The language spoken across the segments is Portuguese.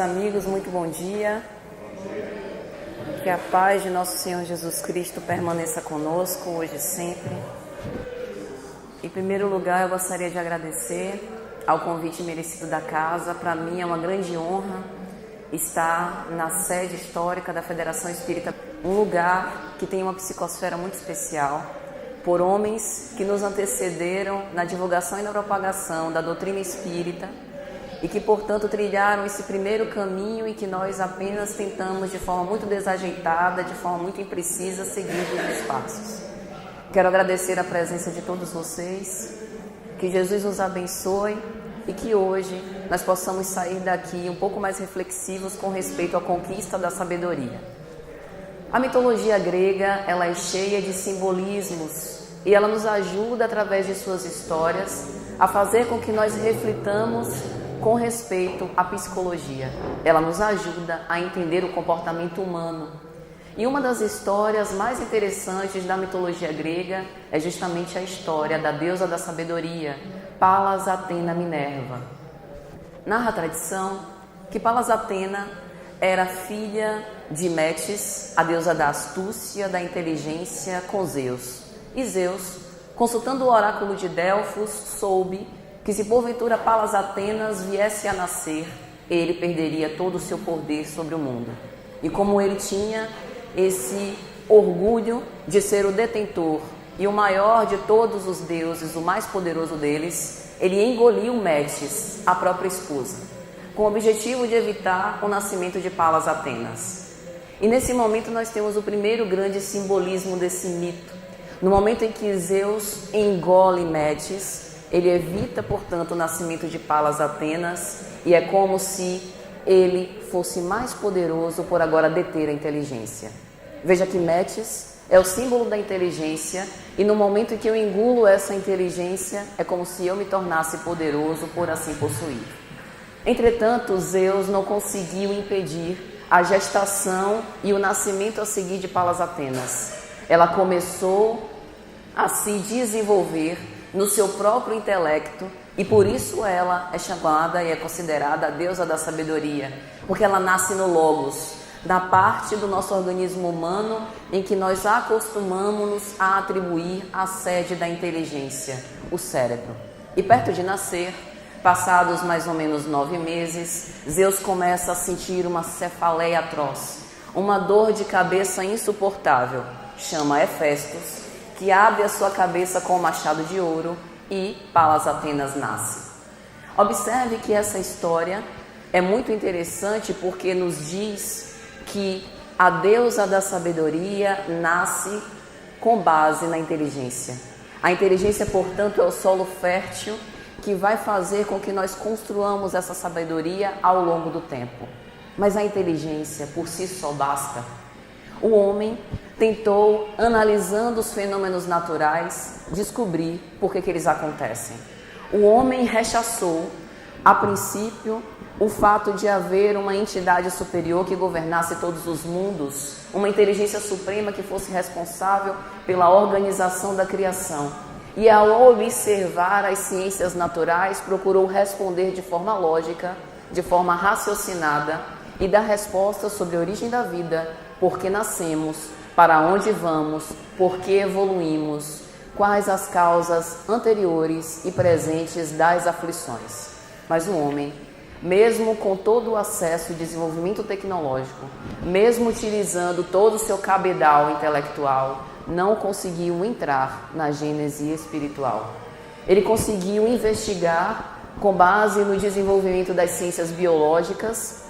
meus amigos, muito bom dia. Que a paz de nosso Senhor Jesus Cristo permaneça conosco hoje e sempre. Em primeiro lugar, eu gostaria de agradecer ao convite merecido da casa. Para mim é uma grande honra estar na sede histórica da Federação Espírita, um lugar que tem uma psicosfera muito especial, por homens que nos antecederam na divulgação e na propagação da doutrina espírita e que, portanto, trilharam esse primeiro caminho e que nós apenas tentamos, de forma muito desajeitada, de forma muito imprecisa, seguir os passos. Quero agradecer a presença de todos vocês, que Jesus nos abençoe e que hoje nós possamos sair daqui um pouco mais reflexivos com respeito à conquista da sabedoria. A mitologia grega, ela é cheia de simbolismos e ela nos ajuda, através de suas histórias, a fazer com que nós reflitamos com respeito à psicologia. Ela nos ajuda a entender o comportamento humano. E uma das histórias mais interessantes da mitologia grega é justamente a história da deusa da sabedoria, Palas Atena Minerva. Narra a tradição que Palas Atena era filha de Metis, a deusa da astúcia, da inteligência, com Zeus. E Zeus, consultando o oráculo de Delfos, soube que se porventura Palas Atenas viesse a nascer, ele perderia todo o seu poder sobre o mundo. E como ele tinha esse orgulho de ser o detentor e o maior de todos os deuses, o mais poderoso deles, ele engoliu Metis, a própria esposa, com o objetivo de evitar o nascimento de Palas Atenas. E nesse momento nós temos o primeiro grande simbolismo desse mito. No momento em que Zeus engole Metis, ele evita, portanto, o nascimento de Palas Atenas e é como se ele fosse mais poderoso por agora deter a inteligência. Veja que Metis é o símbolo da inteligência e no momento em que eu engulo essa inteligência é como se eu me tornasse poderoso por assim possuir. Entretanto, Zeus não conseguiu impedir a gestação e o nascimento a seguir de Palas Atenas. Ela começou a se desenvolver no seu próprio intelecto e por isso ela é chamada e é considerada a deusa da sabedoria, porque ela nasce no Logos, na parte do nosso organismo humano em que nós acostumamos a atribuir a sede da inteligência, o cérebro. E perto de nascer, passados mais ou menos 9 meses, Zeus começa a sentir uma cefaleia atroz, uma dor de cabeça insuportável. Chama Hefestos, que abre a sua cabeça com o machado de ouro e Palas Atenas nasce. Observe que essa história é muito interessante porque nos diz que a deusa da sabedoria nasce com base na inteligência. A inteligência, portanto, é o solo fértil que vai fazer com que nós construamos essa sabedoria ao longo do tempo. Mas a inteligência por si só basta? O homem tentou, analisando os fenômenos naturais, descobrir por que eles acontecem. O homem rechaçou, a princípio, o fato de haver uma entidade superior que governasse todos os mundos, uma inteligência suprema que fosse responsável pela organização da criação. E ao observar as ciências naturais, procurou responder de forma lógica, de forma raciocinada e dar respostas sobre a origem da vida, por que nascemos, para onde vamos, por que evoluímos, quais as causas anteriores e presentes das aflições. Mas o homem, mesmo com todo o acesso e desenvolvimento tecnológico, mesmo utilizando todo o seu cabedal intelectual, não conseguiu entrar na gênese espiritual. Ele conseguiu investigar, com base no desenvolvimento das ciências biológicas,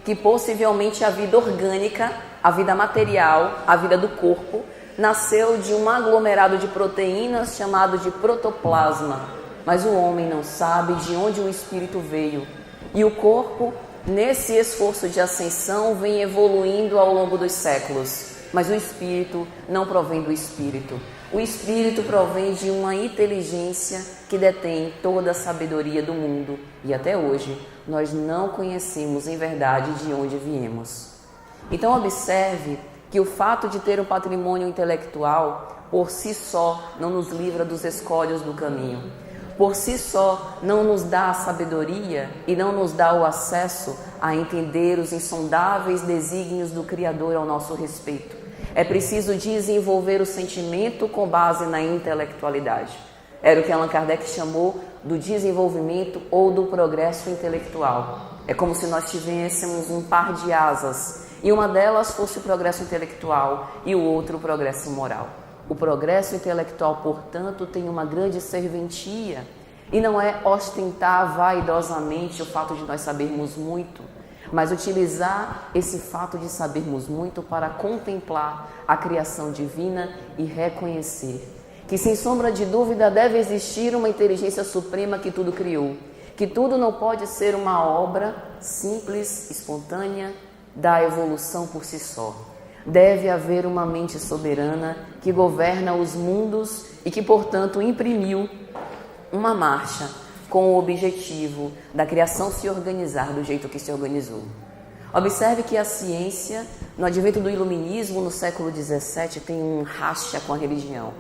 que possivelmente a vida orgânica, a vida material, a vida do corpo, nasceu de um aglomerado de proteínas chamado de protoplasma. Mas o homem não sabe de onde o espírito veio. E o corpo, nesse esforço de ascensão, vem evoluindo ao longo dos séculos. Mas o espírito não provém do espírito. O espírito provém de uma inteligência que detém toda a sabedoria do mundo. E até hoje, nós não conhecemos em verdade de onde viemos. Então observe que o fato de ter um patrimônio intelectual, por si só, não nos livra dos escolhos do caminho. por si só não nos dá a sabedoria e não nos dá o acesso a entender os insondáveis desígnios do Criador ao nosso respeito. É preciso desenvolver o sentimento com base na intelectualidade. Era o que Allan Kardec chamou do desenvolvimento ou do progresso intelectual. É como se nós tivéssemos um par de asas e uma delas fosse o progresso intelectual e o outro o progresso moral. O progresso intelectual, portanto, tem uma grande serventia e não é ostentar vaidosamente o fato de nós sabermos muito, mas utilizar esse fato de sabermos muito para contemplar a criação divina e reconhecer que, sem sombra de dúvida, deve existir uma inteligência suprema que tudo criou, que tudo não pode ser uma obra simples, espontânea, da evolução por si só. Deve haver uma mente soberana que governa os mundos e que, portanto, imprimiu uma marcha com o objetivo da criação se organizar do jeito que se organizou. Observe que a ciência, no advento do iluminismo, no século XVII, tem um racha com a religião.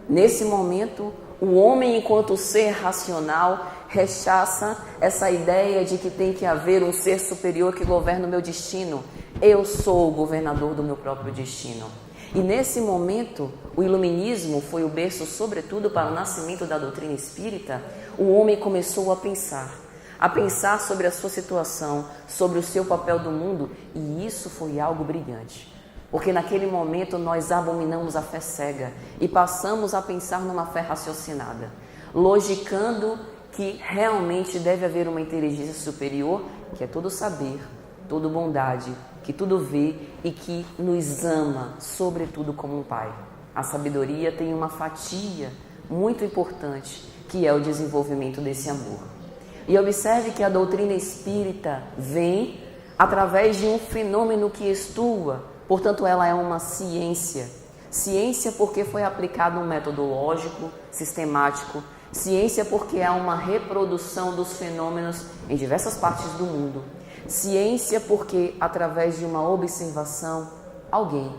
Nesse momento, o homem, enquanto ser racional, rechaça essa ideia de que tem que haver um ser superior que governa o meu destino. Eu sou o governador do meu próprio destino. E nesse momento, o iluminismo foi o berço, sobretudo, para o nascimento da doutrina espírita. O homem começou a pensar sobre a sua situação, sobre o seu papel do mundo, e isso foi algo brilhante. Porque naquele momento nós abominamos a fé cega e passamos a pensar numa fé raciocinada, logicando que realmente deve haver uma inteligência superior, que é todo saber, toda bondade, que tudo vê e que nos ama, sobretudo como um pai. A sabedoria tem uma fatia muito importante, que é o desenvolvimento desse amor. E observe que a doutrina espírita vem através de um fenômeno que estua, portanto ela é uma ciência. Ciência porque foi aplicado um método lógico, sistemático. Ciência porque há uma reprodução dos fenômenos em diversas partes do mundo. Ciência porque, através de uma observação, alguém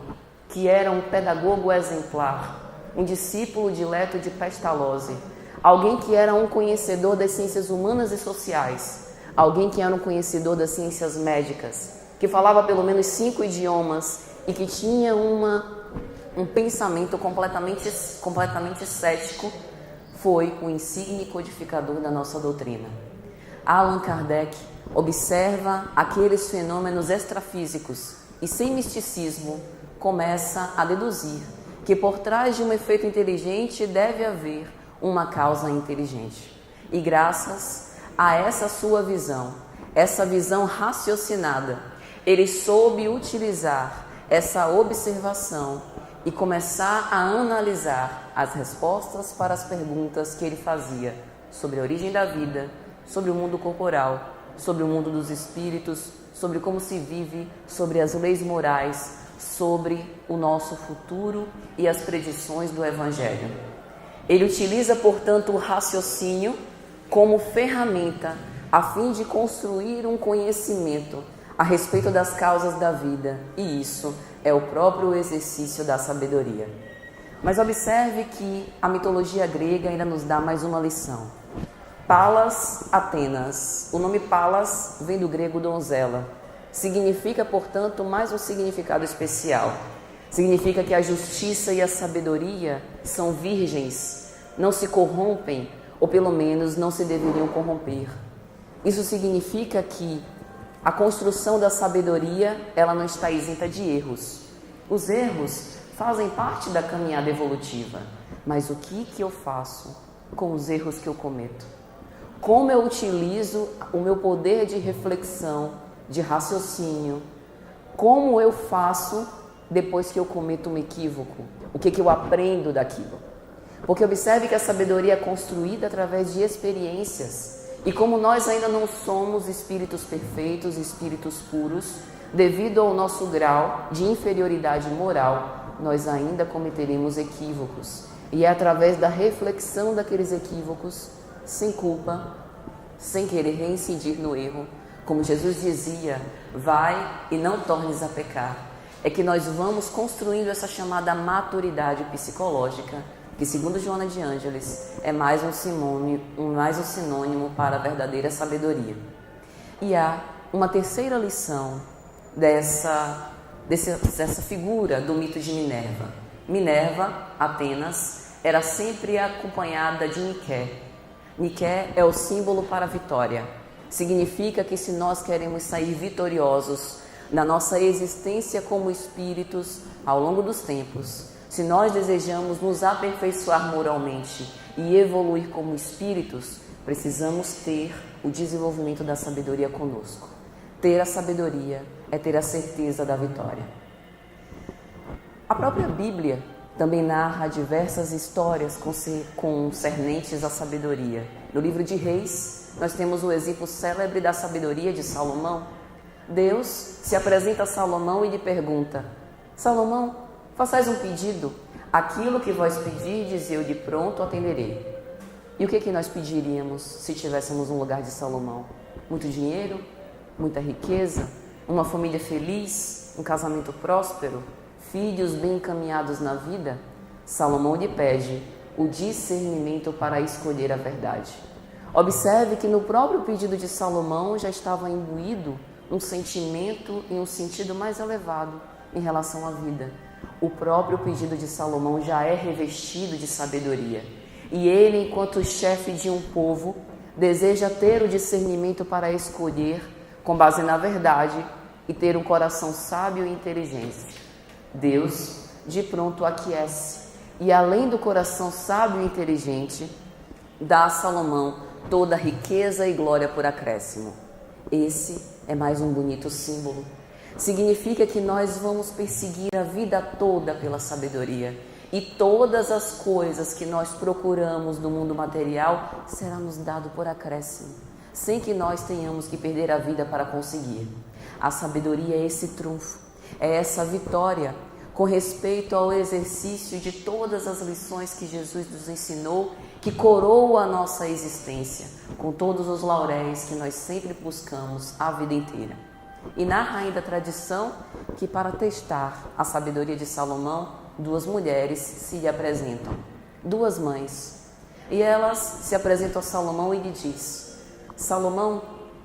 que era um pedagogo exemplar, um discípulo dileto de Pestalozzi, alguém que era um conhecedor das ciências humanas e sociais, alguém que era um conhecedor das ciências médicas, que falava pelo menos 5 idiomas e que tinha um pensamento completamente cético, foi o insigne codificador da nossa doutrina. Allan Kardec observa aqueles fenômenos extrafísicos e, sem misticismo, começa a deduzir que por trás de um efeito inteligente deve haver uma causa inteligente. E graças a essa sua visão, essa visão raciocinada, ele soube utilizar essa observação e começar a analisar as respostas para as perguntas que ele fazia sobre a origem da vida, sobre o mundo corporal, sobre o mundo dos espíritos, sobre como se vive, sobre as leis morais, sobre o nosso futuro e as predições do Evangelho. Ele utiliza, portanto, o raciocínio como ferramenta a fim de construir um conhecimento a respeito das causas da vida, e isso é o próprio exercício da sabedoria. Mas observe que a mitologia grega ainda nos dá mais uma lição. Palas Atenas. O nome Palas vem do grego donzela. Significa, portanto, mais um significado especial. Significa que a justiça e a sabedoria são virgens, não se corrompem, ou pelo menos não se deveriam corromper. Isso significa que a construção da sabedoria, ela não está isenta de erros. Os erros fazem parte da caminhada evolutiva. Mas o que eu faço com os erros que eu cometo? Como eu utilizo o meu poder de reflexão, de raciocínio? Como eu faço depois que eu cometo um equívoco? O que eu aprendo daquilo? Porque observe que a sabedoria é construída através de experiências. E como nós ainda não somos espíritos perfeitos, espíritos puros, devido ao nosso grau de inferioridade moral, nós ainda cometeremos equívocos. E é através da reflexão daqueles equívocos, sem culpa, sem querer reincidir no erro, como Jesus dizia, vai e não tornes a pecar, é que nós vamos construindo essa chamada maturidade psicológica que, segundo Joana de Ângeles, é mais um sinônimo para a verdadeira sabedoria. E há uma terceira lição dessa figura do mito de Minerva. Minerva, Atenas, era sempre acompanhada de Nike. Nike é o símbolo para a vitória. Significa que se nós queremos sair vitoriosos na nossa existência como espíritos ao longo dos tempos, se nós desejamos nos aperfeiçoar moralmente e evoluir como espíritos, precisamos ter o desenvolvimento da sabedoria conosco. Ter a sabedoria é ter a certeza da vitória. A própria Bíblia também narra diversas histórias concernentes à sabedoria. No livro de Reis, nós temos o exemplo célebre da sabedoria de Salomão. Deus se apresenta a Salomão e lhe pergunta: Salomão, façais um pedido, aquilo que vós pedirdes eu de pronto atenderei. E o que nós pediríamos se tivéssemos um lugar de Salomão? Muito dinheiro? Muita riqueza? Uma família feliz? Um casamento próspero? Filhos bem encaminhados na vida? Salomão lhe pede o discernimento para escolher a verdade. Observe que no próprio pedido de Salomão já estava imbuído um sentimento e um sentido mais elevado em relação à vida. O próprio pedido de Salomão já é revestido de sabedoria. E ele, enquanto chefe de um povo, deseja ter o discernimento para escolher com base na verdade e ter um coração sábio e inteligente. Deus, de pronto, aquece e, além do coração sábio e inteligente, dá a Salomão toda a riqueza e glória por acréscimo. Esse é mais um bonito símbolo. Significa que nós vamos perseguir a vida toda pela sabedoria. E todas as coisas que nós procuramos no mundo material será nos dado por acréscimo, sem que nós tenhamos que perder a vida para conseguir. A sabedoria é esse trunfo, é essa vitória com respeito ao exercício de todas as lições que Jesus nos ensinou, que coroa a nossa existência, com todos os lauréis que nós sempre buscamos a vida inteira. E narra ainda a tradição que, para testar a sabedoria de Salomão, duas mulheres se lhe apresentam, duas mães, e elas se apresentam a Salomão e lhe diz: Salomão,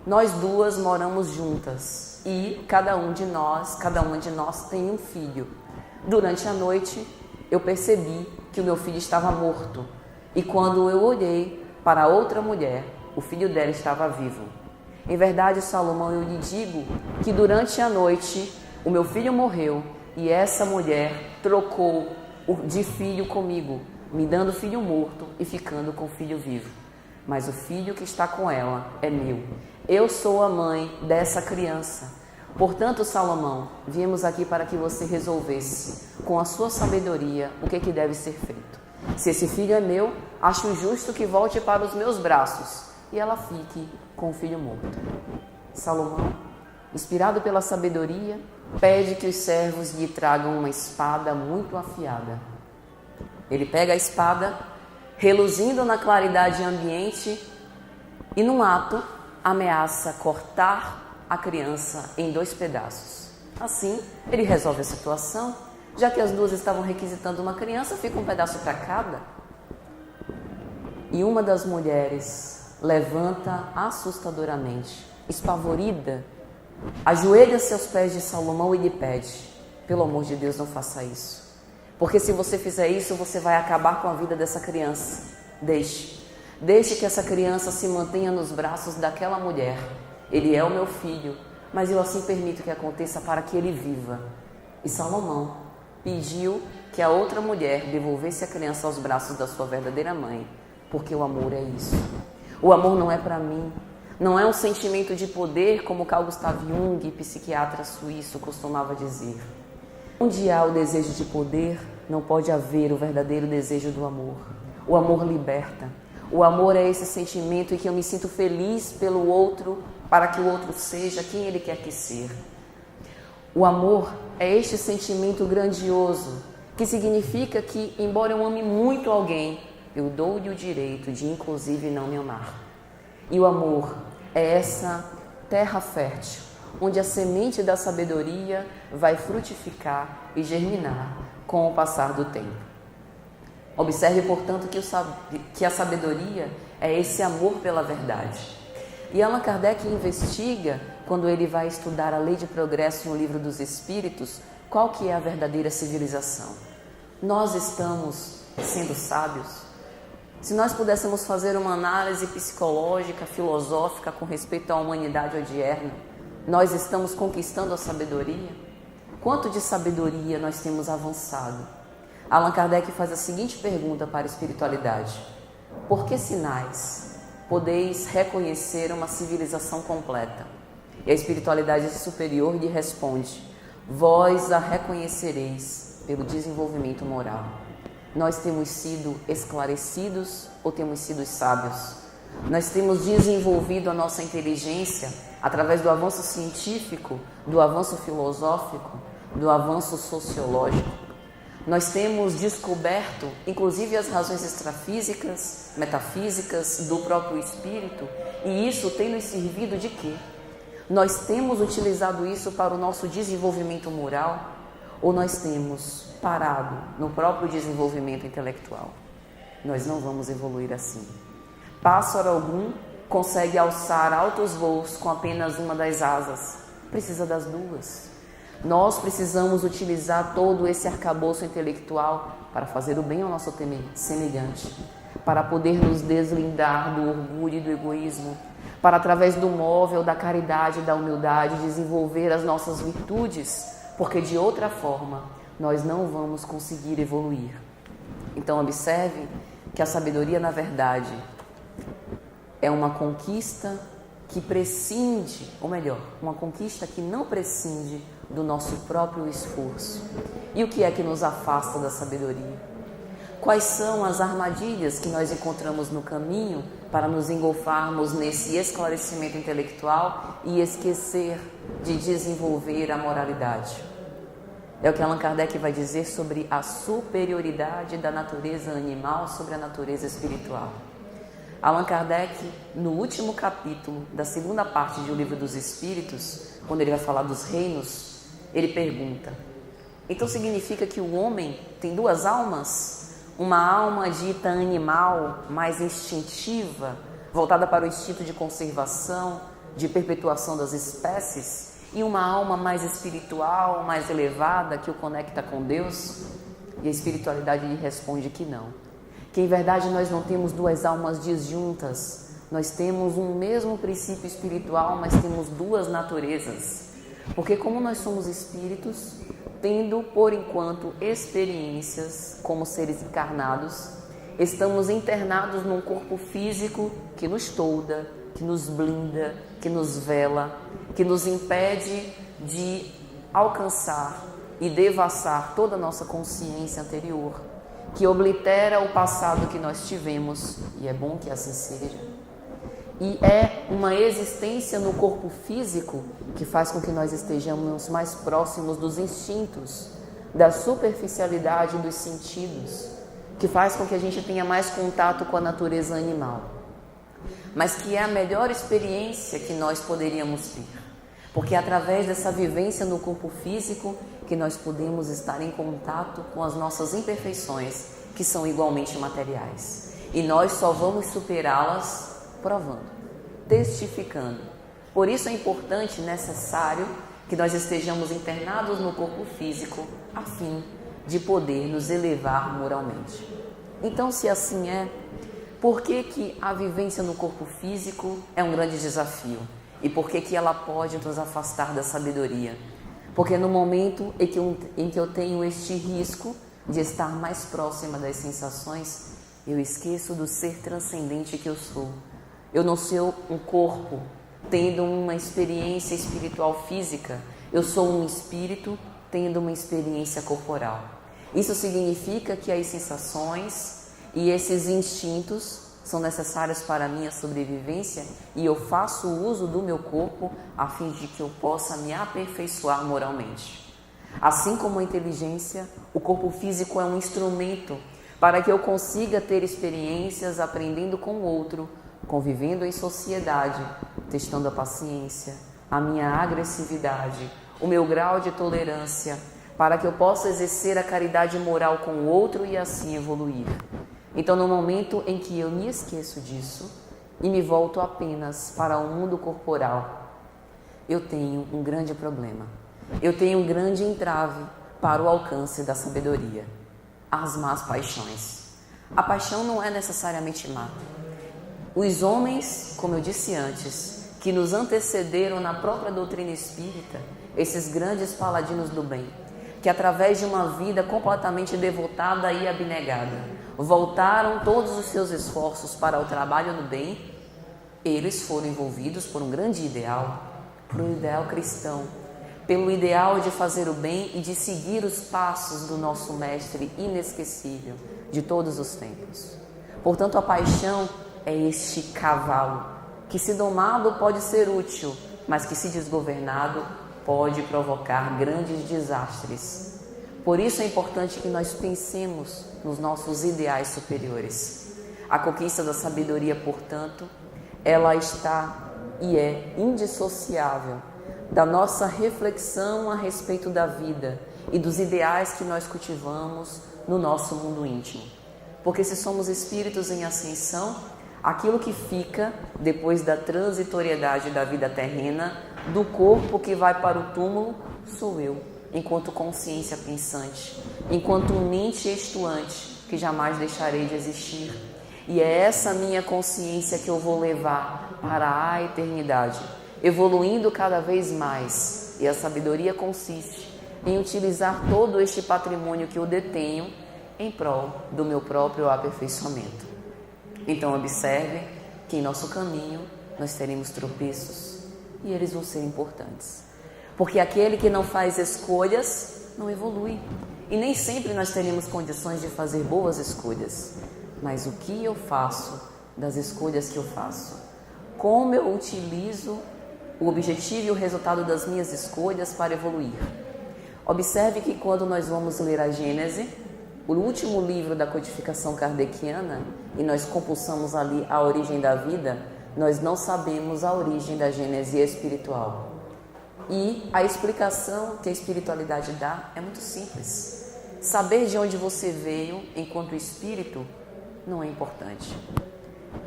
nós duas moramos juntas e cada uma de nós tem um filho. Durante a noite eu percebi que o meu filho estava morto e quando eu olhei para outra mulher, o filho dela estava vivo. Em verdade, Salomão, eu lhe digo que durante a noite o meu filho morreu e essa mulher trocou de filho comigo, me dando filho morto e ficando com filho vivo. Mas o filho que está com ela é meu. Eu sou a mãe dessa criança. Portanto, Salomão, viemos aqui para que você resolvesse, com a sua sabedoria, o que deve ser feito. Se esse filho é meu, acho justo que volte para os meus braços e ela fique com o filho morto. Salomão, inspirado pela sabedoria, pede que os servos lhe tragam uma espada muito afiada. Ele pega a espada, reluzindo na claridade ambiente, e num ato ameaça cortar a criança em 2 pedaços. Assim, ele resolve a situação, já que as duas estavam requisitando uma criança, fica um pedaço para cada. E uma das mulheres levanta assustadoramente, espavorida, ajoelha-se aos pés de Salomão e lhe pede: pelo amor de Deus, não faça isso. Porque se você fizer isso, você vai acabar com a vida dessa criança. Deixe que essa criança se mantenha nos braços daquela mulher. Ele é o meu filho, mas eu assim permito que aconteça para que ele viva. E Salomão pediu que a outra mulher devolvesse a criança aos braços da sua verdadeira mãe, porque o amor é isso. O amor não é para mim. Não é um sentimento de poder, como Carl Gustav Jung, psiquiatra suíço, costumava dizer. Onde há o desejo de poder, não pode haver o verdadeiro desejo do amor. O amor liberta. O amor é esse sentimento em que eu me sinto feliz pelo outro, para que o outro seja quem ele quer que ser. O amor é este sentimento grandioso, que significa que, embora eu ame muito alguém, eu dou-lhe o direito de, inclusive, não me amar. E o amor é essa terra fértil, onde a semente da sabedoria vai frutificar e germinar com o passar do tempo. Observe, portanto, que a sabedoria é esse amor pela verdade. E Allan Kardec investiga, quando ele vai estudar a lei de progresso no Livro dos Espíritos, qual que é a verdadeira civilização. Nós estamos sendo sábios? Se nós pudéssemos fazer uma análise psicológica, filosófica com respeito à humanidade odierna, nós estamos conquistando a sabedoria? Quanto de sabedoria nós temos avançado? Allan Kardec faz a seguinte pergunta para a espiritualidade: por que sinais podeis reconhecer uma civilização completa? E a espiritualidade superior lhe responde: vós a reconhecereis pelo desenvolvimento moral. Nós temos sido esclarecidos ou temos sido sábios? Nós temos desenvolvido a nossa inteligência através do avanço científico, do avanço filosófico, do avanço sociológico. Nós temos descoberto, inclusive, as razões extrafísicas, metafísicas do próprio espírito, e isso tem nos servido de quê? Nós temos utilizado isso para o nosso desenvolvimento moral ou nós temos parado no próprio desenvolvimento intelectual? Nós não vamos evoluir assim. Pássaro algum consegue alçar altos voos com apenas uma das asas. Precisa das duas. Nós precisamos utilizar todo esse arcabouço intelectual para fazer o bem ao nosso semelhante, para poder nos deslindar do orgulho e do egoísmo, para, através do móvel da caridade e da humildade, desenvolver as nossas virtudes, porque de outra forma nós não vamos conseguir evoluir. Então observe que a sabedoria, na verdade, é uma conquista que prescinde, ou melhor, uma conquista que não prescinde do nosso próprio esforço. E o que é que nos afasta da sabedoria? Quais são as armadilhas que nós encontramos no caminho para nos engolfarmos nesse esclarecimento intelectual e esquecer de desenvolver a moralidade? É o que Allan Kardec vai dizer sobre a superioridade da natureza animal sobre a natureza espiritual. Allan Kardec, no último capítulo da segunda parte do Livro dos Espíritos, quando ele vai falar dos reinos, ele pergunta: então significa que o homem tem duas almas? Uma alma dita animal, mais instintiva, voltada para o instinto de conservação, de perpetuação das espécies, e uma alma mais espiritual, mais elevada, que o conecta com Deus? E a espiritualidade lhe responde que não. Que em verdade nós não temos duas almas disjuntas, nós temos um mesmo princípio espiritual, mas temos duas naturezas. Porque como nós somos espíritos, tendo por enquanto experiências como seres encarnados, estamos internados num corpo físico que nos tolda, que nos blinda, que nos vela, que nos impede de alcançar e devassar toda a nossa consciência anterior, que oblitera o passado que nós tivemos, e é bom que assim seja. E é uma existência no corpo físico que faz com que nós estejamos mais próximos dos instintos, da superficialidade dos sentidos, que faz com que a gente tenha mais contato com a natureza animal. Mas que é a melhor experiência que nós poderíamos ter, porque é através dessa vivência no corpo físico que nós podemos estar em contato com as nossas imperfeições, que são igualmente materiais. E nós só vamos superá-las provando, testificando. Por isso é importante e necessário que nós estejamos internados no corpo físico a fim de poder nos elevar moralmente. Então, se assim é, por que a vivência no corpo físico é um grande desafio? E por que ela pode nos afastar da sabedoria? Porque no momento em que eu tenho este risco de estar mais próxima das sensações, eu esqueço do ser transcendente que eu sou. Eu não sou um corpo tendo uma experiência espiritual física. Eu sou um espírito tendo uma experiência corporal. Isso significa que as sensações e esses instintos são necessários para a minha sobrevivência e eu faço uso do meu corpo a fim de que eu possa me aperfeiçoar moralmente. Assim como a inteligência, o corpo físico é um instrumento para que eu consiga ter experiências aprendendo com o outro, convivendo em sociedade, testando a paciência, a minha agressividade, o meu grau de tolerância, para que eu possa exercer a caridade moral com o outro e assim evoluir. Então, no momento em que eu me esqueço disso e me volto apenas para o mundo corporal, eu tenho um grande problema. Eu tenho um grande entrave para o alcance da sabedoria: as más paixões. A paixão não é necessariamente má. Os homens, como eu disse antes, que nos antecederam na própria doutrina espírita, esses grandes paladinos do bem, que através de uma vida completamente devotada e abnegada, voltaram todos os seus esforços para o trabalho no bem, eles foram envolvidos por um grande ideal, por um ideal cristão, pelo ideal de fazer o bem e de seguir os passos do nosso mestre inesquecível de todos os tempos. Portanto, a paixão é este cavalo que, se domado, pode ser útil, mas que, se desgovernado, pode provocar grandes desastres. Por isso é importante que nós pensemos nos nossos ideais superiores. A conquista da sabedoria, portanto, ela está e é indissociável da nossa reflexão a respeito da vida e dos ideais que nós cultivamos no nosso mundo íntimo. Porque se somos espíritos em ascensão, aquilo que fica depois da transitoriedade da vida terrena, do corpo que vai para o túmulo, sou eu, enquanto consciência pensante, enquanto mente extuante, que jamais deixarei de existir. E é essa minha consciência que eu vou levar para a eternidade, evoluindo cada vez mais. E a sabedoria consiste em utilizar todo este patrimônio que eu detenho em prol do meu próprio aperfeiçoamento. Então observe que em nosso caminho nós teremos tropeços e eles vão ser importantes. Porque aquele que não faz escolhas não evolui. E nem sempre nós teremos condições de fazer boas escolhas. Mas o que eu faço das escolhas que eu faço? Como eu utilizo o objetivo e o resultado das minhas escolhas para evoluir? Observe que quando nós vamos ler a Gênese, o último livro da codificação kardeciana, e nós compulsamos ali a origem da vida, nós não sabemos a origem da Gênese espiritual. E a explicação que a espiritualidade dá é muito simples. Saber de onde você veio enquanto espírito não é importante.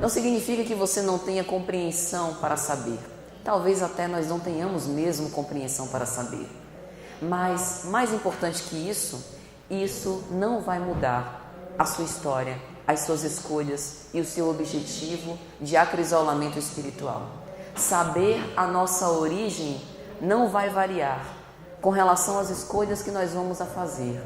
Não significa que você não tenha compreensão para saber. Talvez até nós não tenhamos mesmo compreensão para saber. Mas, mais importante que isso não vai mudar a sua história, as suas escolhas e o seu objetivo de acrisolamento espiritual. Saber a nossa origem não vai variar com relação às escolhas que nós vamos a fazer.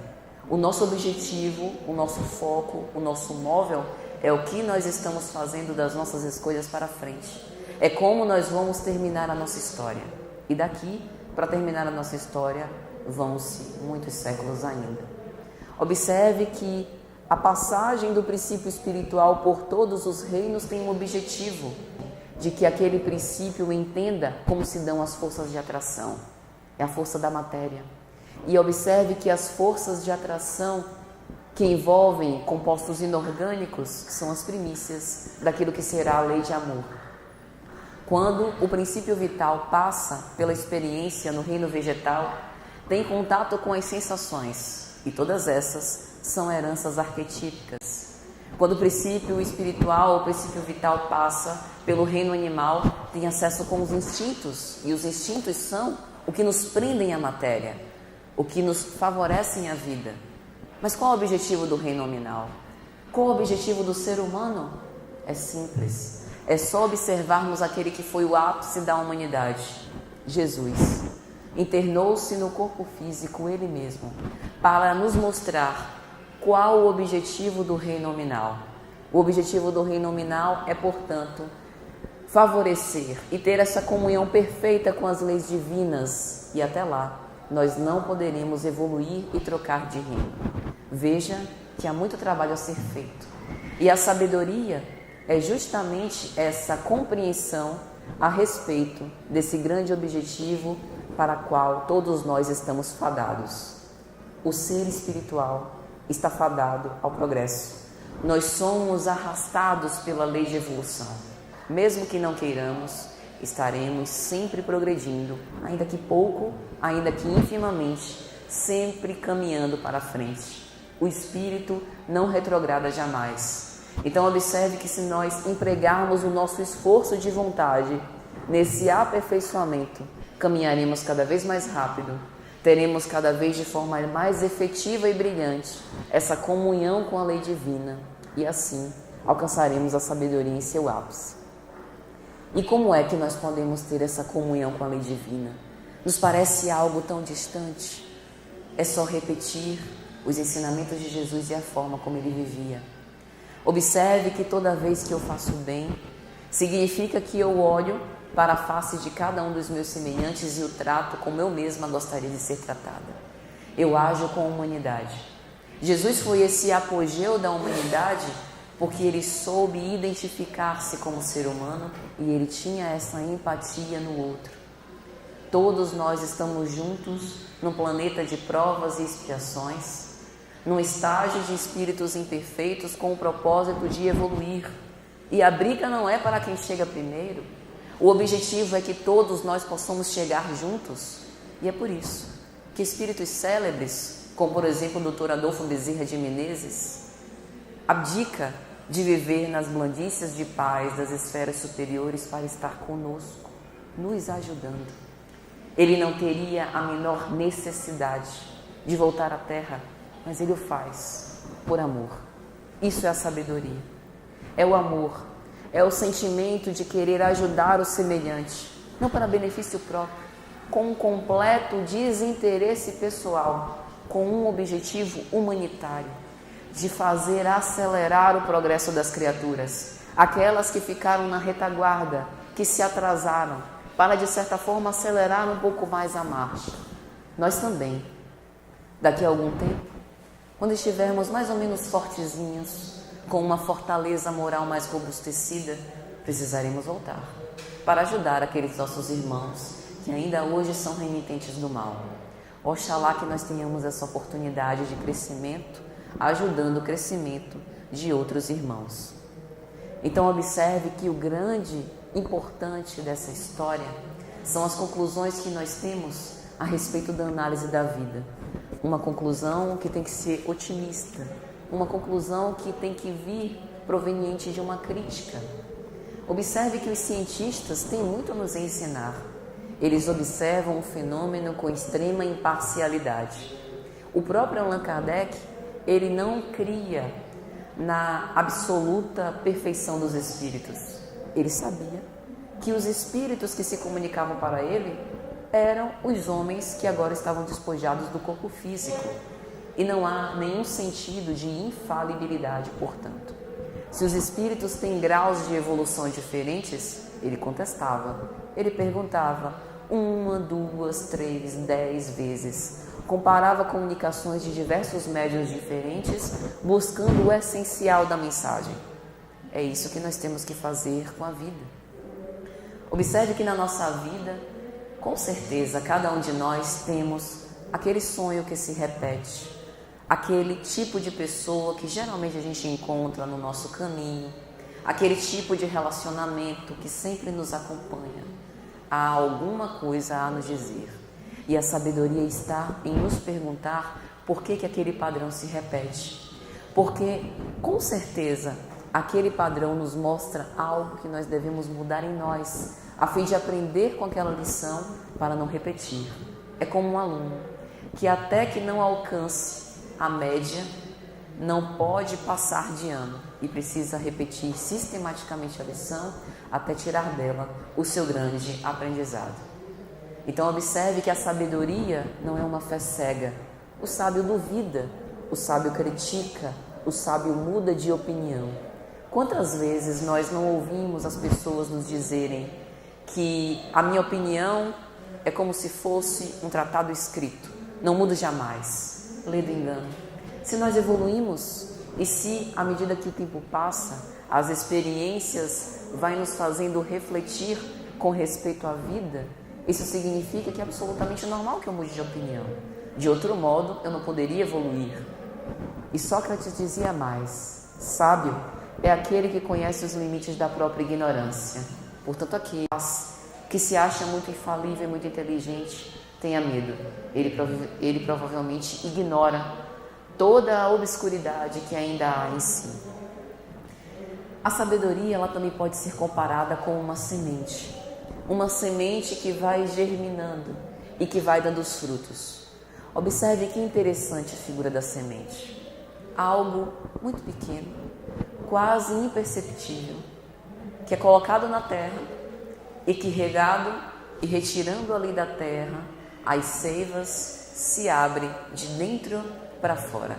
O nosso objetivo, o nosso foco, o nosso móvel é o que nós estamos fazendo das nossas escolhas para frente. É como nós vamos terminar a nossa história. E daqui, para terminar a nossa história, vão-se muitos séculos ainda. Observe que a passagem do princípio espiritual por todos os reinos tem um objetivo, de que aquele princípio entenda como se dão as forças de atração. É a força da matéria. E observe que as forças de atração que envolvem compostos inorgânicos são as primícias daquilo que será a lei de amor. Quando o princípio vital passa pela experiência no reino vegetal, tem contato com as sensações, e todas essas são heranças arquetípicas. Quando o princípio espiritual, o princípio vital passa pelo reino animal, tem acesso com os instintos, e os instintos são o que nos prendem à matéria, o que nos favorecem a vida. Mas qual é o objetivo do reino nominal? Qual é o objetivo do ser humano? É simples. É só observarmos aquele que foi o ápice da humanidade, Jesus. Internou-se no corpo físico, ele mesmo, para nos mostrar qual o objetivo do reino nominal. O objetivo do reino nominal é, portanto, favorecer e ter essa comunhão perfeita com as leis divinas. E até lá, nós não poderemos evoluir e trocar de reino. Veja que há muito trabalho a ser feito. E a sabedoria é justamente essa compreensão a respeito desse grande objetivo para o qual todos nós estamos fadados. O ser espiritual está fadado ao progresso. Nós somos arrastados pela lei de evolução. Mesmo que não queiramos, estaremos sempre progredindo, ainda que pouco, ainda que infimamente, sempre caminhando para frente. O Espírito não retrograda jamais. Então observe que se nós empregarmos o nosso esforço de vontade nesse aperfeiçoamento, caminharemos cada vez mais rápido, teremos cada vez de forma mais efetiva e brilhante essa comunhão com a lei divina e assim alcançaremos a sabedoria em seu ápice. E como é que nós podemos ter essa comunhão com a lei divina? Nos parece algo tão distante? É só repetir os ensinamentos de Jesus e a forma como ele vivia. Observe que toda vez que eu faço bem, significa que eu olho para a face de cada um dos meus semelhantes e o trato como eu mesma gostaria de ser tratada. Eu ajo com humanidade. Jesus foi esse apogeu da humanidade porque ele soube identificar-se como ser humano e ele tinha essa empatia no outro. Todos nós estamos juntos num planeta de provas e expiações, num estágio de espíritos imperfeitos com o propósito de evoluir. E a briga não é para quem chega primeiro. O objetivo é que todos nós possamos chegar juntos. E é por isso que espíritos célebres, como por exemplo o Dr. Adolfo Bezerra de Menezes, abdica de viver nas blandícias de paz das esferas superiores para estar conosco, nos ajudando. Ele não teria a menor necessidade de voltar à Terra, mas ele o faz por amor. Isso é a sabedoria. É o amor, é o sentimento de querer ajudar o semelhante, não para benefício próprio, com um completo desinteresse pessoal, com um objetivo humanitário, de fazer acelerar o progresso das criaturas, aquelas que ficaram na retaguarda, que se atrasaram, para de certa forma acelerar um pouco mais a marcha. Nós também, daqui a algum tempo, quando estivermos mais ou menos fortezinhos, com uma fortaleza moral mais robustecida, precisaremos voltar para ajudar aqueles nossos irmãos que ainda hoje são remitentes do mal. Oxalá que nós tenhamos essa oportunidade de crescimento, ajudando o crescimento de outros irmãos. Então observe que o grande importante dessa história são as conclusões que nós temos a respeito da análise da vida. Uma conclusão que tem que ser otimista, uma conclusão que tem que vir proveniente de uma crítica. Observe que os cientistas têm muito a nos ensinar. Eles observam o fenômeno com extrema imparcialidade. O próprio Allan Kardec, ele não cria na absoluta perfeição dos espíritos. Ele sabia que os espíritos que se comunicavam para ele eram os homens que agora estavam despojados do corpo físico. E não há nenhum sentido de infalibilidade, portanto. Se os espíritos têm graus de evolução diferentes, ele contestava. Ele perguntava 1, 2, 3, 10 vezes. Comparava comunicações de diversos médiuns diferentes, buscando o essencial da mensagem. É isso que nós temos que fazer com a vida. Observe que na nossa vida, com certeza, cada um de nós temos aquele sonho que se repete, aquele tipo de pessoa que geralmente a gente encontra no nosso caminho, aquele tipo de relacionamento que sempre nos acompanha. Há alguma coisa a nos dizer. E a sabedoria está em nos perguntar por que aquele padrão se repete. Porque, com certeza, aquele padrão nos mostra algo que nós devemos mudar em nós, a fim de aprender com aquela lição para não repetir. É como um aluno que até que não alcance a média, não pode passar de ano e precisa repetir sistematicamente a lição até tirar dela o seu grande aprendizado. Então observe que a sabedoria não é uma fé cega. O sábio duvida, o sábio critica, o sábio muda de opinião. Quantas vezes nós não ouvimos as pessoas nos dizerem que a minha opinião é como se fosse um tratado escrito, não muda jamais. Lê do engano. Se nós evoluímos e se, à medida que o tempo passa, as experiências vai nos fazendo refletir com respeito à vida, isso significa que é absolutamente normal que eu mude de opinião. De outro modo, eu não poderia evoluir. E Sócrates dizia mais: sábio é aquele que conhece os limites da própria ignorância. Portanto, aquele que se acha muito infalível e muito inteligente tenha medo. Ele provavelmente ignora toda a obscuridade que ainda há em si. A sabedoria, ela também pode ser comparada com uma semente que vai germinando e que vai dando os frutos. Observe que interessante a figura da semente. Algo muito pequeno, quase imperceptível, que é colocado na terra e que, regado e retirando ali da terra, as seivas se abrem de dentro para fora.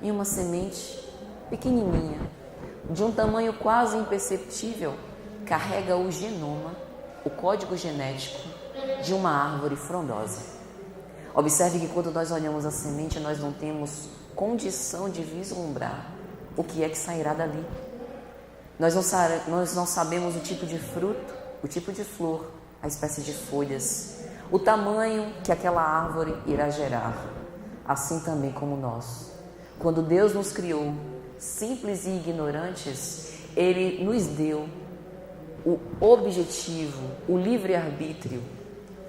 E uma semente pequenininha, de um tamanho quase imperceptível, carrega o genoma, o código genético de uma árvore frondosa. Observe que quando nós olhamos a semente, nós não temos condição de vislumbrar o que é que sairá dali. Nós não sabemos o tipo de fruto, o tipo de flor, a espécie de folhas, o tamanho que aquela árvore irá gerar. Assim também como nós. Quando Deus nos criou, simples e ignorantes, Ele nos deu o objetivo, o livre-arbítrio,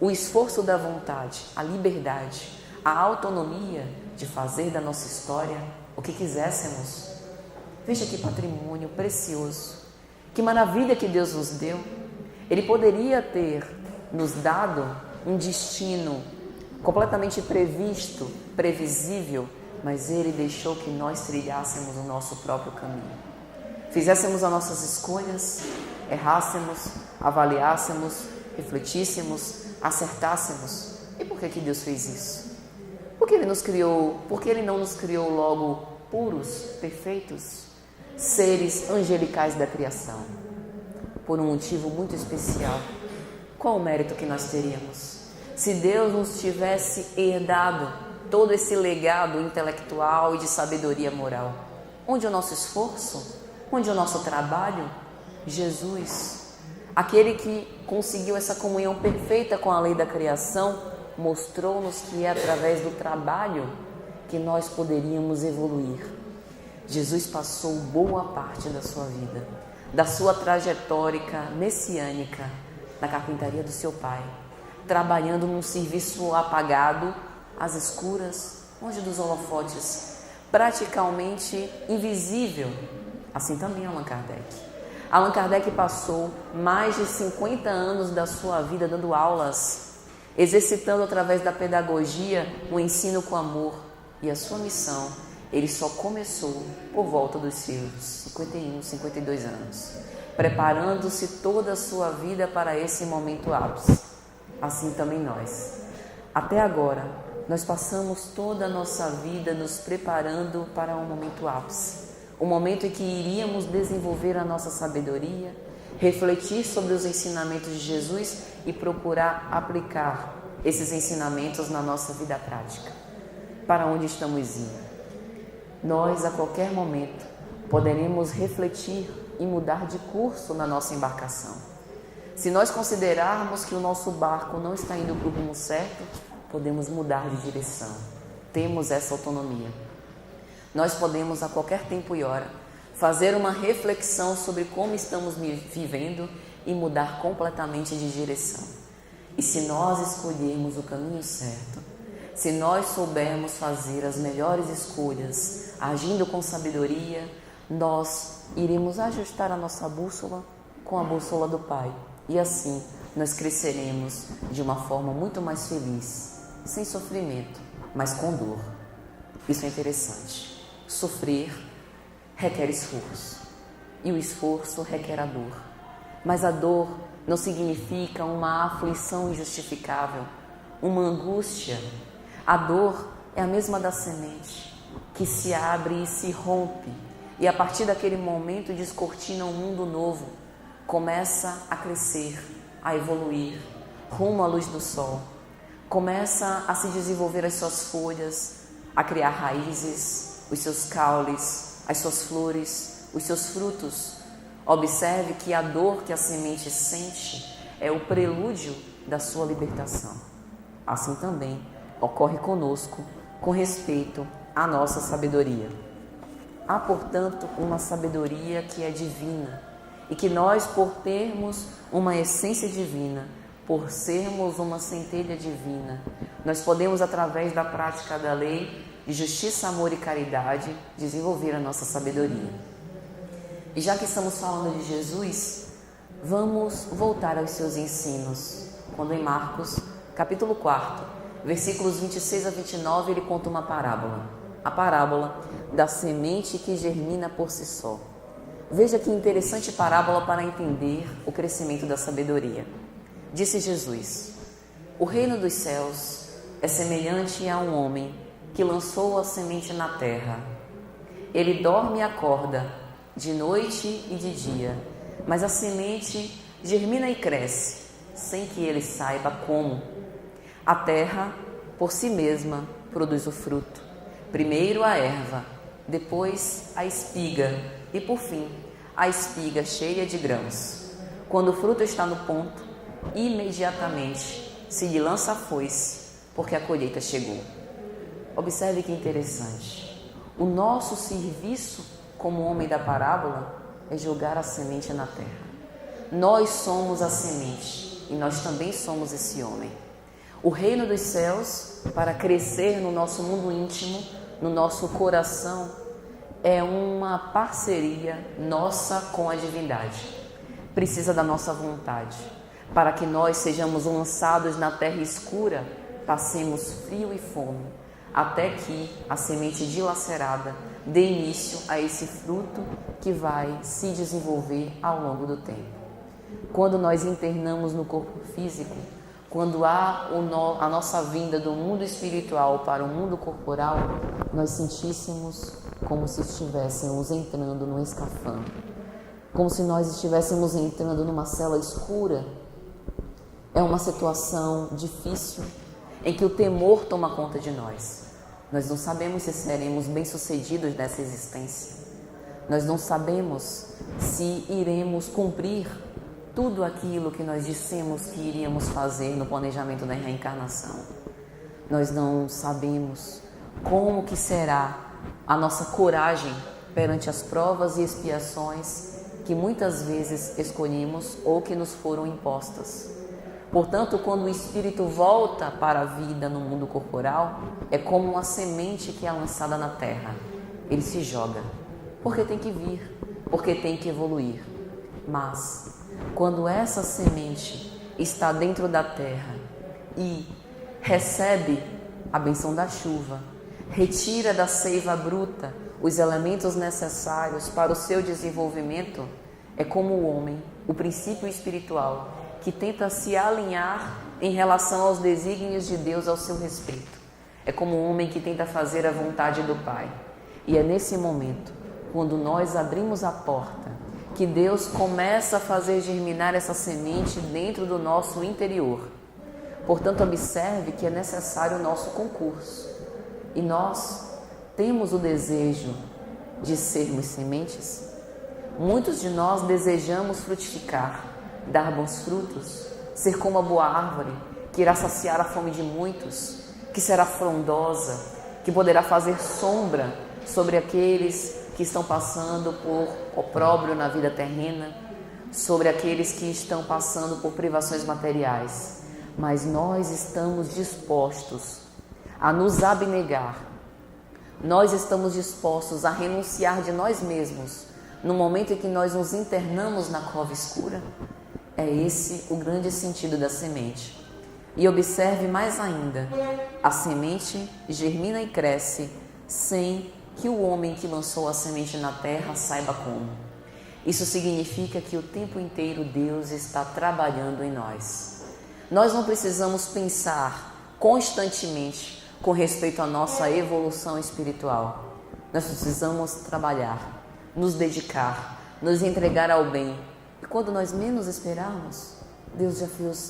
o esforço da vontade, a liberdade, a autonomia de fazer da nossa história o que quiséssemos. Veja que patrimônio precioso, que maravilha que Deus nos deu. Ele poderia ter nos dado um destino completamente previsto, previsível, mas Ele deixou que nós trilhássemos o nosso próprio caminho. Fizéssemos as nossas escolhas, errássemos, avaliássemos, refletíssemos, acertássemos. E por que Deus fez isso? Por que Ele nos criou? Por que Ele não nos criou logo puros, perfeitos, seres angelicais da criação? Por um motivo muito especial. Qual o mérito que nós teríamos? Se Deus nos tivesse herdado todo esse legado intelectual e de sabedoria moral, onde é o nosso esforço? Onde é o nosso trabalho? Jesus, aquele que conseguiu essa comunhão perfeita com a lei da criação, mostrou-nos que é através do trabalho que nós poderíamos evoluir. Jesus passou boa parte da sua vida, da sua trajetória messiânica, na carpintaria do seu pai, trabalhando num serviço apagado, às escuras, longe dos holofotes, praticamente invisível. Assim também Allan Kardec. Allan Kardec passou mais de 50 anos da sua vida dando aulas, exercitando através da pedagogia o ensino com amor. E a sua missão, ele só começou por volta dos seus 51, 52 anos, preparando-se toda a sua vida para esse momento ápice. Assim também nós. Até agora, nós passamos toda a nossa vida nos preparando para um momento ápice. O momento em que iríamos desenvolver a nossa sabedoria, refletir sobre os ensinamentos de Jesus e procurar aplicar esses ensinamentos na nossa vida prática. Para onde estamos indo? Nós, a qualquer momento, poderemos refletir e mudar de curso na nossa embarcação. Se nós considerarmos que o nosso barco não está indo para o rumo certo, podemos mudar de direção. Temos essa autonomia. Nós podemos, a qualquer tempo e hora, fazer uma reflexão sobre como estamos vivendo e mudar completamente de direção. E se nós escolhermos o caminho certo, se nós soubermos fazer as melhores escolhas, agindo com sabedoria, nós iremos ajustar a nossa bússola com a bússola do Pai. E assim, nós cresceremos de uma forma muito mais feliz, sem sofrimento, mas com dor. Isso é interessante. Sofrer requer esforço e o esforço requer a dor. Mas a dor não significa uma aflição injustificável, uma angústia. A dor é a mesma da semente que se abre e se rompe e a partir daquele momento descortina um mundo novo, começa a crescer, a evoluir rumo à luz do sol, começa a se desenvolver as suas folhas, a criar raízes, os seus caules, as suas flores, os seus frutos. Observe que a dor que a semente sente é o prelúdio da sua libertação. Assim também ocorre conosco com respeito à nossa sabedoria. Há, portanto, uma sabedoria que é divina e que nós, por termos uma essência divina, por sermos uma centelha divina, nós podemos, através da prática da lei de justiça, amor e caridade, desenvolver a nossa sabedoria. E já que estamos falando de Jesus, vamos voltar aos seus ensinos, quando em Marcos, capítulo 4, versículos 26 a 29, ele conta uma parábola, a parábola da semente que germina por si só. Veja que interessante parábola para entender o crescimento da sabedoria. Disse Jesus: o reino dos céus é semelhante a um homem que lançou a semente na terra. Ele dorme e acorda, de noite e de dia, mas a semente germina e cresce, sem que ele saiba como. A terra, por si mesma, produz o fruto. Primeiro a erva, depois a espiga e, por fim, a espiga cheia de grãos. Quando o fruto está no ponto, imediatamente se lhe lança a foice, porque a colheita chegou. Observe que interessante. O nosso serviço como homem da parábola é jogar a semente na terra. Nós somos a semente e nós também somos esse homem. O reino dos céus, para crescer no nosso mundo íntimo, no nosso coração, é uma parceria nossa com a divindade. Precisa da nossa vontade. Para que nós sejamos lançados na terra escura, passemos frio e fome, até que a semente dilacerada dê início a esse fruto que vai se desenvolver ao longo do tempo. Quando nós internamos no corpo físico, quando há a nossa vinda do mundo espiritual para o mundo corporal, nós sentíssemos como se estivéssemos entrando num escafandro, como se nós estivéssemos entrando numa cela escura. É uma situação difícil em que o temor toma conta de nós. Nós não sabemos se seremos bem-sucedidos nessa existência. Nós não sabemos se iremos cumprir tudo aquilo que nós dissemos que iríamos fazer no planejamento da reencarnação. Nós não sabemos como que será a nossa coragem perante as provas e expiações que muitas vezes escolhemos ou que nos foram impostas. Portanto, quando o espírito volta para a vida no mundo corporal, é como uma semente que é lançada na terra. Ele se joga, porque tem que vir, porque tem que evoluir. Mas, quando essa semente está dentro da terra e recebe a benção da chuva, retira da seiva bruta os elementos necessários para o seu desenvolvimento, é como o homem, o princípio espiritual, que tenta se alinhar em relação aos desígnios de Deus ao seu respeito. É como um homem que tenta fazer a vontade do Pai. E é nesse momento, quando nós abrimos a porta, que Deus começa a fazer germinar essa semente dentro do nosso interior. Portanto, observe que é necessário o nosso concurso. E nós temos o desejo de sermos sementes. Muitos de nós desejamos frutificar, dar bons frutos, ser como a boa árvore, que irá saciar a fome de muitos, que será frondosa, que poderá fazer sombra sobre aqueles que estão passando por opróbrio na vida terrena, sobre aqueles que estão passando por privações materiais. Mas nós estamos dispostos a nos abnegar, nós estamos dispostos a renunciar de nós mesmos no momento em que nós nos internamos na cova escura. É esse o grande sentido da semente. E observe mais ainda, a semente germina e cresce sem que o homem que lançou a semente na terra saiba como. Isso significa que o tempo inteiro Deus está trabalhando em nós. Nós não precisamos pensar constantemente com respeito à nossa evolução espiritual. Nós precisamos trabalhar, nos dedicar, nos entregar ao bem. E quando nós menos esperarmos, Deus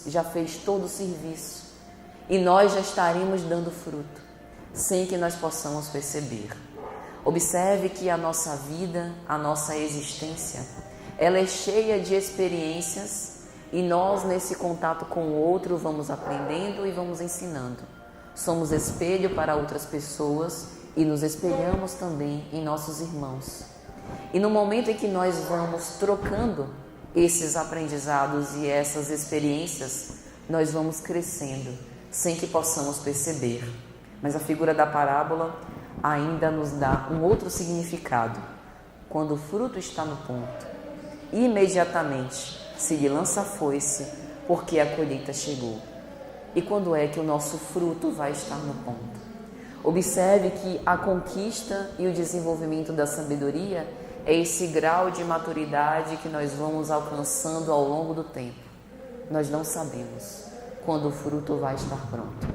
já fez todo o serviço e nós já estaremos dando fruto, sem que nós possamos perceber. Observe que a nossa vida, a nossa existência, ela é cheia de experiências e nós, nesse contato com o outro, vamos aprendendo e vamos ensinando. Somos espelho para outras pessoas e nos espelhamos também em nossos irmãos. E no momento em que nós vamos trocando esses aprendizados e essas experiências nós vamos crescendo sem que possamos perceber. Mas a figura da parábola ainda nos dá um outro significado. Quando o fruto está no ponto, imediatamente se lhe lança a foice, porque a colheita chegou. E quando é que o nosso fruto vai estar no ponto? Observe que a conquista e o desenvolvimento da sabedoria é esse grau de maturidade que nós vamos alcançando ao longo do tempo. Nós não sabemos quando o fruto vai estar pronto.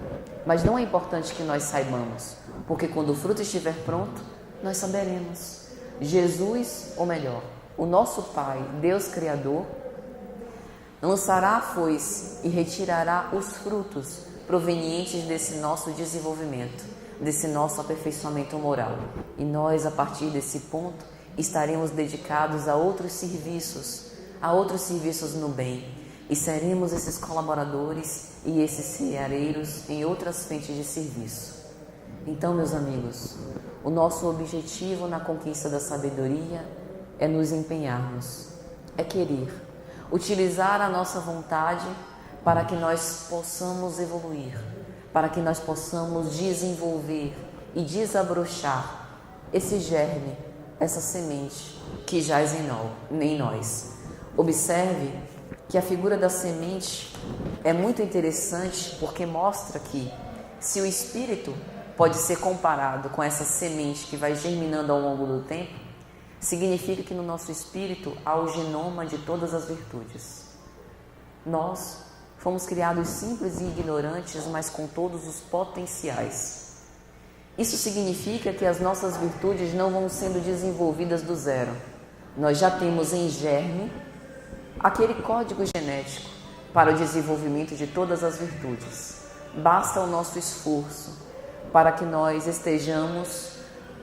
Mas não é importante que nós saibamos, porque quando o fruto estiver pronto, nós saberemos. Jesus, ou melhor, o nosso Pai, Deus Criador, lançará a foice e retirará os frutos provenientes desse nosso desenvolvimento, desse nosso aperfeiçoamento moral. E nós, a partir desse ponto, estaremos dedicados a outros serviços no bem. E seremos esses colaboradores e esses ceareiros em outras frentes de serviço. Então, meus amigos, o nosso objetivo na conquista da sabedoria é nos empenharmos, é querer, utilizar a nossa vontade para que nós possamos evoluir, para que nós possamos desenvolver e desabrochar esse germe, essa semente que jaz em nós. Observe que a figura da semente é muito interessante porque mostra que se o espírito pode ser comparado com essa semente que vai germinando ao longo do tempo, significa que no nosso espírito há o genoma de todas as virtudes. Nós fomos criados simples e ignorantes, mas com todos os potenciais. Isso significa que as nossas virtudes não vão sendo desenvolvidas do zero. Nós já temos em germe aquele código genético para o desenvolvimento de todas as virtudes. Basta o nosso esforço para que nós estejamos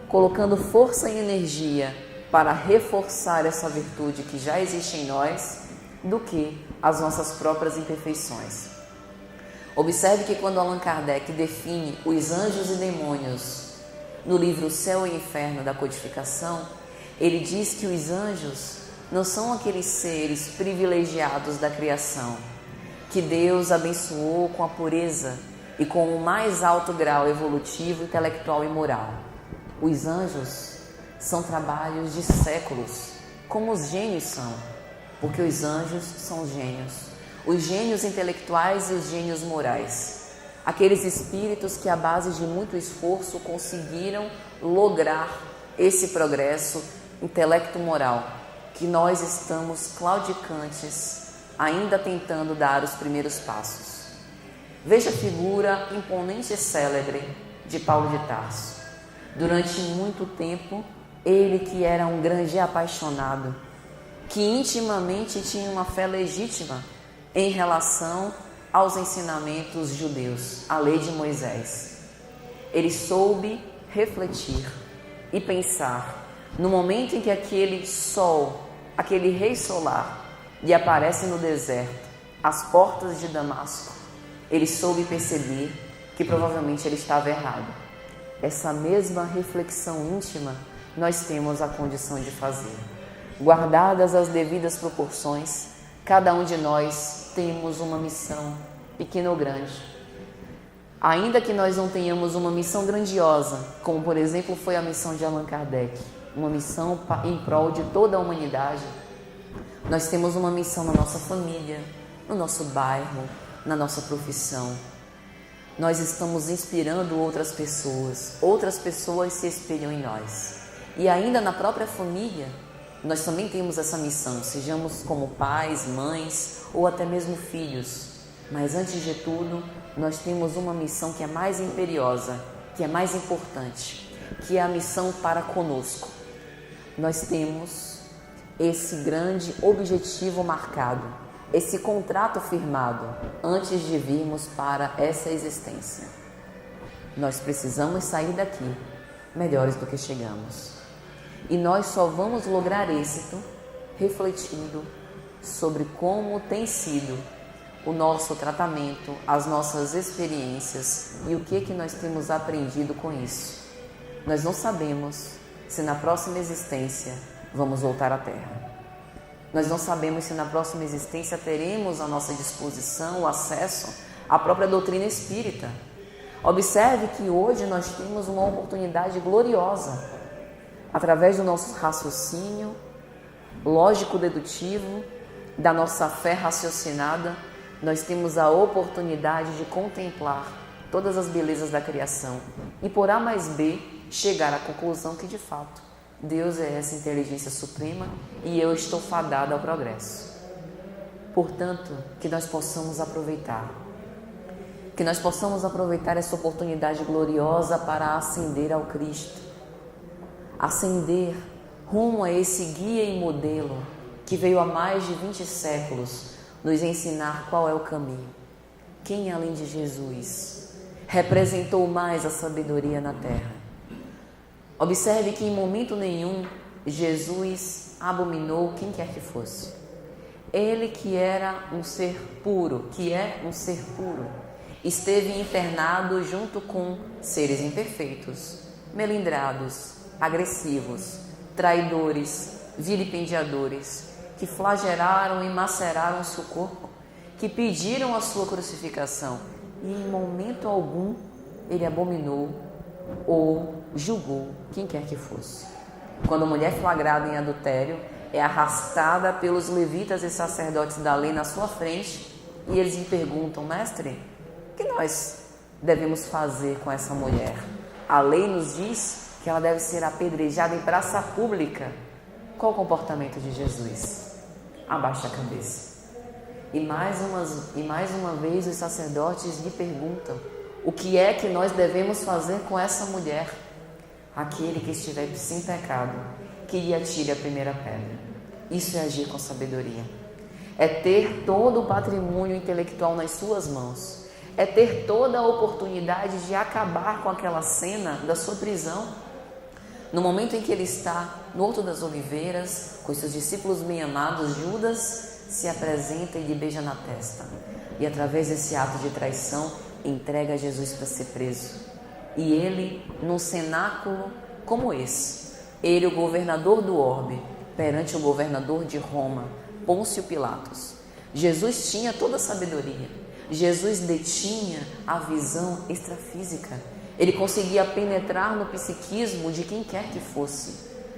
colocando força e energia para reforçar essa virtude que já existe em nós, do que as nossas próprias imperfeições. Observe que quando Allan Kardec define os anjos e demônios no livro Céu e Inferno da Codificação, ele diz que os anjos não são aqueles seres privilegiados da criação, que Deus abençoou com a pureza e com o mais alto grau evolutivo, intelectual e moral. Os anjos são trabalhos de séculos, como os gênios são, porque os anjos são os gênios intelectuais e os gênios morais, aqueles espíritos que, à base de muito esforço, conseguiram lograr esse progresso intelecto-moral, que nós estamos claudicantes, ainda tentando dar os primeiros passos. Veja a figura imponente e célebre de Paulo de Tarso. Durante muito tempo, ele que era um grande apaixonado, que intimamente tinha uma fé legítima em relação aos ensinamentos judeus, à lei de Moisés. Ele soube refletir e pensar no momento em que aquele sol, aquele rei solar, lhe aparece no deserto, às portas de Damasco, ele soube perceber que provavelmente ele estava errado. Essa mesma reflexão íntima nós temos a condição de fazer. Guardadas as devidas proporções, cada um de nós temos uma missão, pequena ou grande. Ainda que nós não tenhamos uma missão grandiosa, como por exemplo foi a missão de Allan Kardec, uma missão em prol de toda a humanidade, nós temos uma missão na nossa família, no nosso bairro, na nossa profissão. Nós estamos inspirando outras pessoas se espelham em nós. E ainda na própria família, nós também temos essa missão, sejamos como pais, mães ou até mesmo filhos. Mas antes de tudo, nós temos uma missão que é mais imperiosa, que é mais importante, que é a missão para conosco. Nós temos esse grande objetivo marcado, esse contrato firmado antes de virmos para essa existência. Nós precisamos sair daqui melhores do que chegamos. E nós só vamos lograr êxito refletindo sobre como tem sido o nosso tratamento, as nossas experiências e o que nós temos aprendido com isso. Nós não sabemos se na próxima existência vamos voltar à Terra. Nós não sabemos se na próxima existência teremos à nossa disposição o acesso à própria doutrina espírita. Observe que hoje nós temos uma oportunidade gloriosa, através do nosso raciocínio lógico-dedutivo, da nossa fé raciocinada, nós temos a oportunidade de contemplar todas as belezas da criação e, por A mais B, chegar à conclusão que, de fato, Deus é essa inteligência suprema e eu estou fadada ao progresso. Portanto, que nós possamos aproveitar essa oportunidade gloriosa para ascender ao Cristo, ascender rumo a esse guia e modelo que veio há mais de 20 séculos nos ensinar qual é o caminho. Quem, além de Jesus, representou mais a sabedoria na terra? Observe que em momento nenhum Jesus abominou quem quer que fosse. Ele que era um ser puro, que é um ser puro, esteve internado junto com seres imperfeitos, melindrados, agressivos, traidores, vilipendiadores, que flagelaram e maceraram seu corpo, que pediram a sua crucificação e em momento algum ele abominou ou julgou quem quer que fosse. Quando a mulher flagrada em adultério é arrastada pelos levitas e sacerdotes da lei na sua frente e eles lhe perguntam: mestre, o que nós devemos fazer com essa mulher? A lei nos diz que ela deve ser apedrejada em praça pública. Qual o comportamento de Jesus? Abaixa a cabeça. E mais uma vez os sacerdotes lhe perguntam: o que é que nós devemos fazer com essa mulher? Aquele que estiver sem pecado, que lhe atire a primeira pedra. Isso é agir com sabedoria. É ter todo o patrimônio intelectual nas suas mãos. É ter toda a oportunidade de acabar com aquela cena da sua prisão. No momento em que ele está no Horto das Oliveiras, com seus discípulos bem amados, Judas se apresenta e lhe beija na testa. E através desse ato de traição, entrega Jesus para ser preso. E ele, num cenáculo como esse, ele, o governador do orbe, perante o governador de Roma, Pôncio Pilatos. Jesus tinha toda a sabedoria. Jesus detinha a visão extrafísica. Ele conseguia penetrar no psiquismo de quem quer que fosse,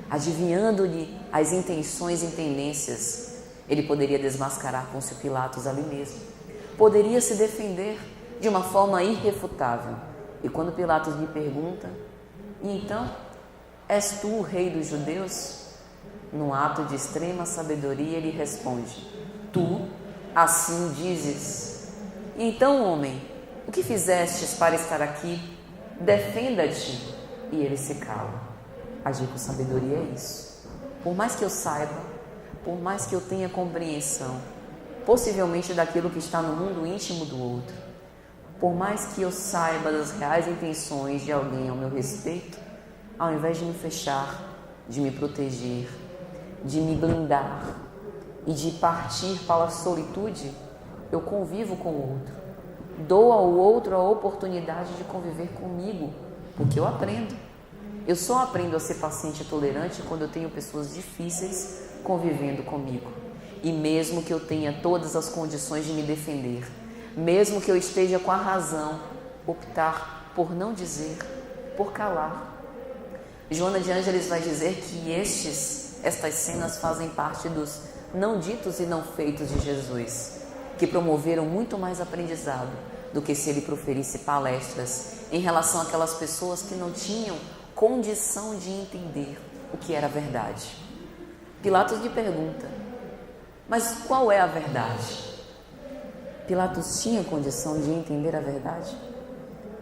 adivinhando-lhe as intenções e tendências. Ele poderia desmascarar Pôncio Pilatos ali mesmo. Poderia se defender de uma forma irrefutável. E quando Pilatos lhe pergunta: e então, és tu o rei dos judeus? Num ato de extrema sabedoria, ele responde: tu assim dizes. E então, homem, o que fizestes para estar aqui? Defenda-te. E ele se cala. Agir com sabedoria é isso. Por mais que eu saiba, por mais que eu tenha compreensão, possivelmente daquilo que está no mundo íntimo do outro, por mais que eu saiba das reais intenções de alguém ao meu respeito, ao invés de me fechar, de me proteger, de me blindar e de partir para a solitude, eu convivo com o outro. Dou ao outro a oportunidade de conviver comigo, porque eu aprendo. Eu só aprendo a ser paciente e tolerante quando eu tenho pessoas difíceis convivendo comigo. E mesmo que eu tenha todas as condições de me defender, mesmo que eu esteja com a razão, optar por não dizer, por calar. Joana de Ângeles vai dizer que estas cenas fazem parte dos não ditos e não feitos de Jesus, que promoveram muito mais aprendizado do que se ele proferisse palestras em relação àquelas pessoas que não tinham condição de entender o que era a verdade. Pilatos lhe pergunta: mas qual é a verdade? Pilatos tinha condição de entender a verdade?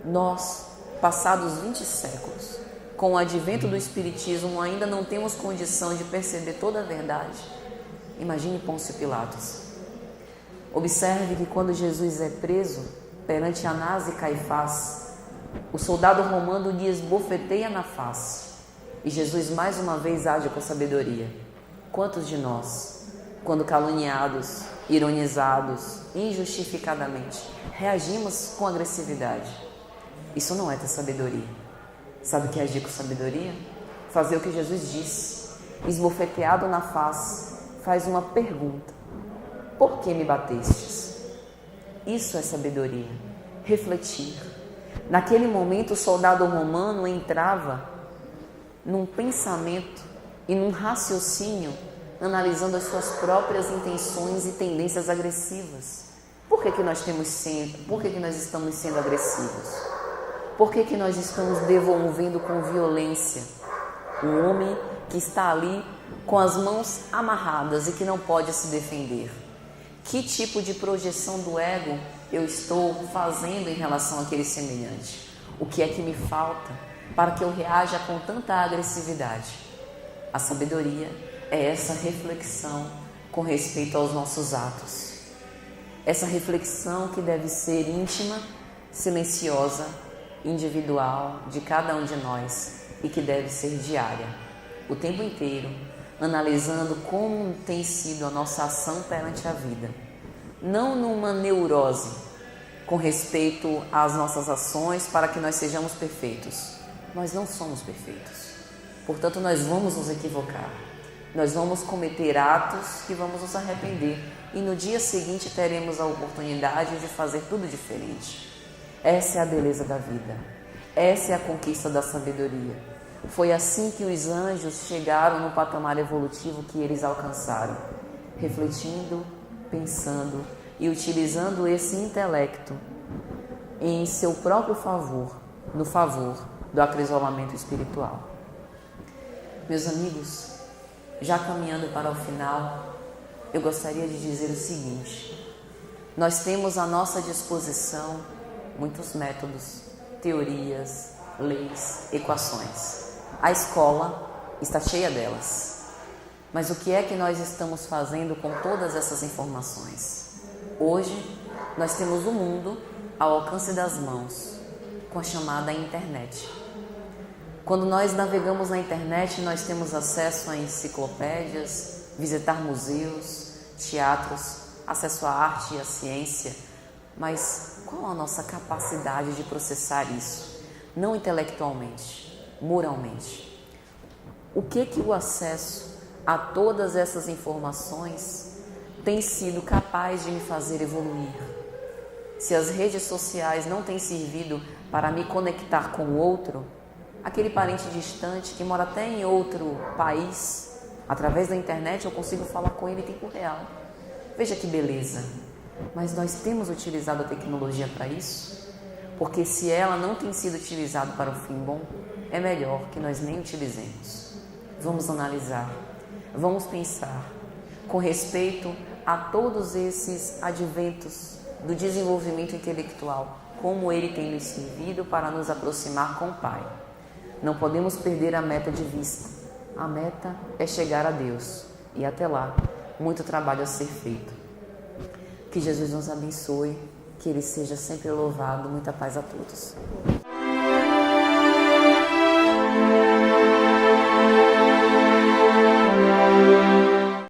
Nós, passados 20 séculos, com o advento do Espiritismo, ainda não temos condição de perceber toda a verdade. Imagine Pôncio Pilatos. Observe que quando Jesus é preso perante Anás e Caifás, o soldado romano lhe esbofeteia na face. E Jesus mais uma vez age com sabedoria. Quantos de nós, quando caluniados, ironizados, injustificadamente, reagimos com agressividade? Isso não é ter sabedoria. Sabe o que é agir com sabedoria? Fazer o que Jesus disse. Esbofeteado na face, faz uma pergunta: por que me batestes? Isso é sabedoria, refletir. Naquele momento o soldado romano entrava num pensamento e num raciocínio, analisando as suas próprias intenções e tendências agressivas. Por que nós estamos sendo agressivos? Por que nós estamos devolvendo com violência o homem que está ali com as mãos amarradas e que não pode se defender? Que tipo de projeção do ego eu estou fazendo em relação àquele semelhante? O que é que me falta para que eu reaja com tanta agressividade? A sabedoria é essa reflexão com respeito aos nossos atos. Essa reflexão que deve ser íntima, silenciosa, individual de cada um de nós e que deve ser diária, o tempo inteiro, analisando como tem sido a nossa ação perante a vida. Não numa neurose com respeito às nossas ações para que nós sejamos perfeitos. Nós não somos perfeitos. Portanto, nós vamos nos equivocar. Nós vamos cometer atos que vamos nos arrepender. E no dia seguinte teremos a oportunidade de fazer tudo diferente. Essa é a beleza da vida. Essa é a conquista da sabedoria. Foi assim que os anjos chegaram no patamar evolutivo que eles alcançaram, refletindo, pensando e utilizando esse intelecto em seu próprio favor, no favor do acrisolamento espiritual. Meus amigos, já caminhando para o final, eu gostaria de dizer o seguinte: nós temos à nossa disposição muitos métodos, teorias, leis, equações. A escola está cheia delas. Mas o que é que nós estamos fazendo com todas essas informações? Hoje, nós temos o mundo ao alcance das mãos, com a chamada internet. Quando nós navegamos na internet, nós temos acesso a enciclopédias, visitar museus, teatros, acesso à arte e à ciência. Mas qual a nossa capacidade de processar isso? Não intelectualmente, moralmente. O que o acesso a todas essas informações tem sido capaz de me fazer evoluir? Se as redes sociais não têm servido para me conectar com o outro, aquele parente distante que mora até em outro país, através da internet eu consigo falar com ele em tempo real. Veja que beleza! Mas nós temos utilizado a tecnologia para isso? Porque se ela não tem sido utilizada para o fim bom, é melhor que nós nem utilizemos. Vamos analisar, vamos pensar com respeito a todos esses adventos do desenvolvimento intelectual, como ele tem nos servido para nos aproximar com o Pai. Não podemos perder a meta de vista. A meta é chegar a Deus e até lá, muito trabalho a ser feito. Que Jesus nos abençoe, que Ele seja sempre louvado. Muita paz a todos.